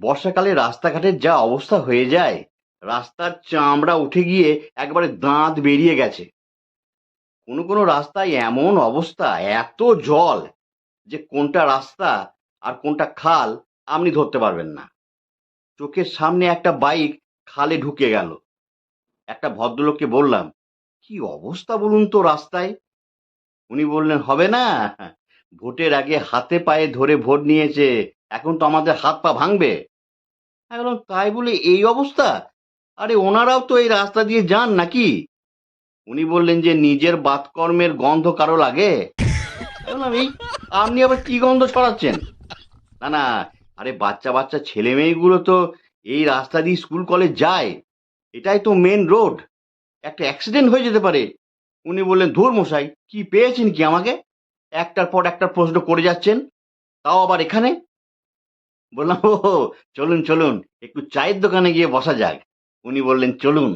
বর্ষাকালে রাস্তাঘাটের যা অবস্থা হয়ে যায়, রাস্তার চামড়া উঠে গিয়ে একবারে দাঁত বেরিয়ে গেছে। কোনো কোনো রাস্তায় এমন অবস্থা, এত জল যে কোনটা রাস্তা আর কোনটা খাল আপনি ধরতে পারবেন না। চোখের সামনে একটা বাইক খালে ঢুকে গেল। একটা ভদ্রলোককে বললাম, কি অবস্থা বলুন তো রাস্তায়। উনি বললেন, হবে না, ভোটের আগে হাতে পায়ে ধরে ভোট নিয়েছে, এখন তো আমাদের হাত পা ভাঙবে। আমি বললাম, তাই বলে এই অবস্থা? আরে ওনারাও তো এই রাস্তা দিয়ে যান নাকি? উনি বললেন যে নিজের বাতকর্মের গন্ধ কারো লাগে? আমি বললাম, এই আপনি আবার কি গন্ধ ছড়াচ্ছেন? না না, আরে বাচ্চা বাচ্চা ছেলে মেয়েগুলো তো এই রাস্তা দিয়ে স্কুল কলেজ যায়, এটাই তো মেন রোড, একটা অ্যাক্সিডেন্ট হয়ে যেতে পারে। উনি বললেন, ধুর মশাই, কি পেয়েছেন কি আমাকে, একটার পর একটা প্রশ্ন করে যাচ্ছেন, তাও আবার এখানে। বললাম, ও চলুন চলুন, একটু চায়ের দোকানে গিয়ে বসা যাক। উনি বললেন, চলুন।